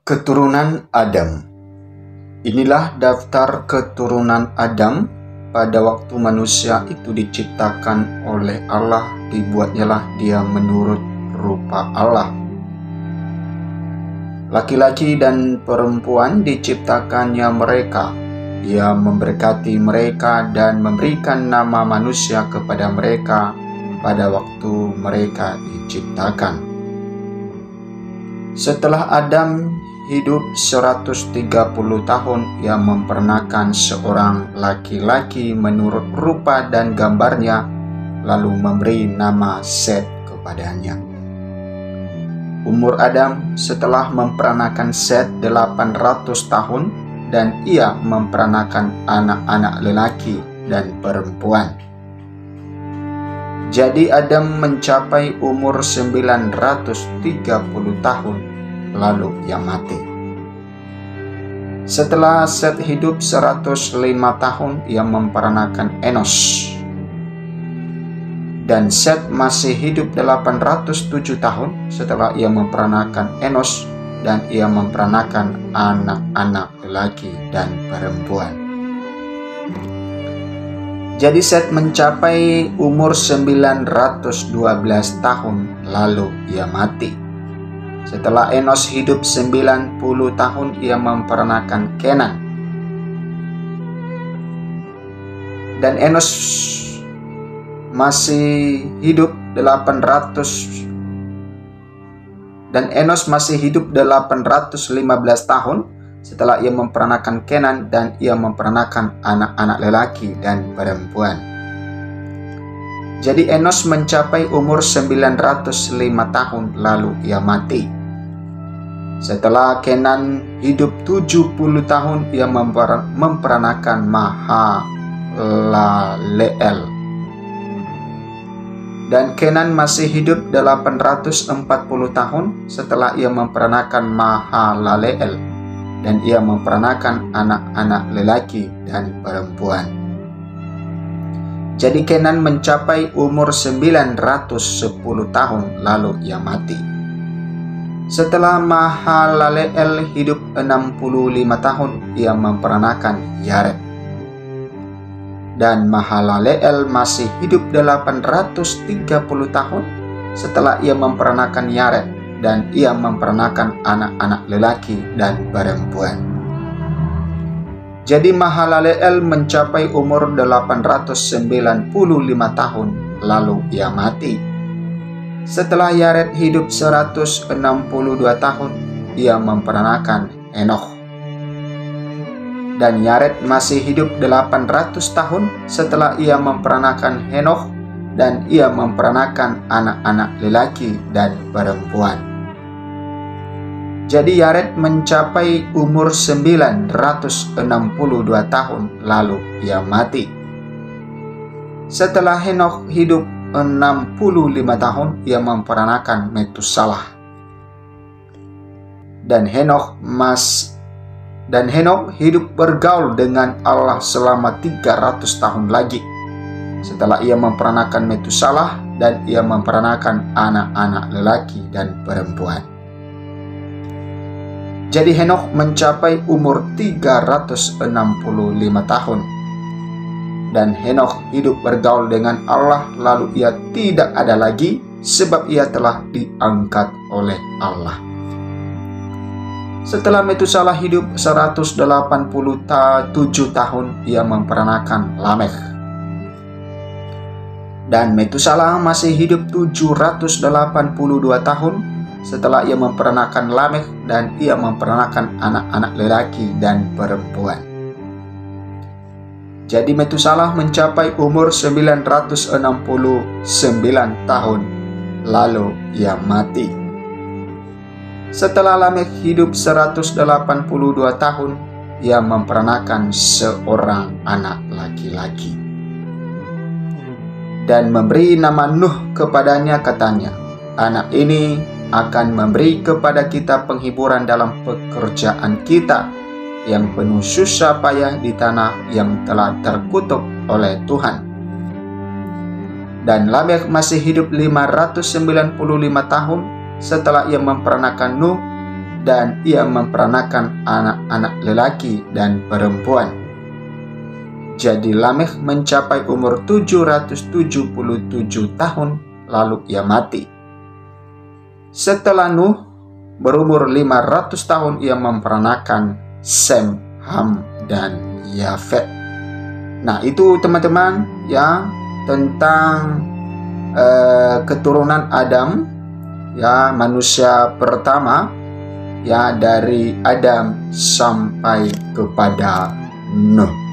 Keturunan Adam. Inilah daftar keturunan Adam pada waktu manusia itu diciptakan oleh Allah, dibuatnyalah dia menurut rupa Allah. Laki-laki dan perempuan diciptakannya mereka. Dia memberkati mereka dan memberikan nama manusia kepada mereka pada waktu mereka diciptakan. Setelah Adam hidup 130 tahun, ia memperanakan seorang laki-laki menurut rupa dan gambarnya, lalu memberi nama Set kepadanya. Umur Adam setelah memperanakan Set 800 tahun, dan ia memperanakan anak-anak lelaki dan perempuan. Jadi Adam mencapai umur 930 tahun, lalu ia mati. Setelah Set hidup 105 tahun, ia memperanakan Enos. Dan Set masih hidup 807 tahun setelah ia memperanakan Enos, dan ia memperanakan anak-anak lelaki dan perempuan. Jadi Set mencapai umur 912 tahun, lalu ia mati. Setelah Enos hidup 90 tahun, ia memperanakan Kenan. Dan Enos masih hidup 815 tahun setelah ia memperanakan Kenan, dan ia memperanakan anak-anak lelaki dan perempuan. Jadi Enos mencapai umur 905 tahun, lalu ia mati. Setelah Kenan hidup 70 tahun, ia memperanakan Mahalaleel. Dan Kenan masih hidup 840 tahun setelah ia memperanakan Mahalaleel, dan ia memperanakan anak-anak lelaki dan perempuan. Jadi Kenan mencapai umur 910 tahun, lalu ia mati. Setelah Mahalaleel hidup 65 tahun, ia memperanakan Yared. Dan Mahalaleel masih hidup 830 tahun setelah ia memperanakan Yared, dan ia memperanakan anak-anak lelaki dan perempuan. Jadi Mahalaleel mencapai umur 895 tahun, lalu ia mati. Setelah Yared hidup 162 tahun, ia memperanakan Enoch. Dan Yared masih hidup 800 tahun setelah ia memperanakan Henokh, dan ia memperanakan anak-anak lelaki dan perempuan. Jadi Yared mencapai umur 962 tahun, lalu ia mati. Setelah Henokh hidup 65 tahun, ia memperanakan Metusalah. Dan Henokh hidup bergaul dengan Allah selama 300 tahun lagi setelah ia memperanakan Metusalah, dan ia memperanakan anak-anak lelaki dan perempuan. Jadi Henokh mencapai umur 365 tahun. Dan Henokh hidup bergaul dengan Allah, lalu ia tidak ada lagi sebab ia telah diangkat oleh Allah. Setelah Metusalah hidup 187 tahun, ia memperanakan Lamekh. Dan Metusalah masih hidup 782 tahun setelah ia memperanakan Lamekh, dan ia memperanakan anak-anak lelaki dan perempuan. Jadi Metusalah mencapai umur 969 tahun, lalu ia mati. Setelah Lamekh hidup 182 tahun, ia memperanakan seorang anak laki-laki dan memberi nama Nuh kepadanya, katanya, anak ini akan memberi kepada kita penghiburan dalam pekerjaan kita yang penuh susah payah di tanah yang telah terkutuk oleh Tuhan. Dan Lamekh masih hidup 595 tahun setelah ia memperanakan Nuh, dan ia memperanakan anak-anak lelaki dan perempuan. Jadi Lamekh mencapai umur 777 tahun, lalu ia mati. Setelah Nuh berumur 500 tahun, ia memperanakan Sem, Ham, dan Yafet. Nah, itu teman-teman ya tentang keturunan Adam, ya manusia pertama, ya dari Adam sampai kepada Nuh.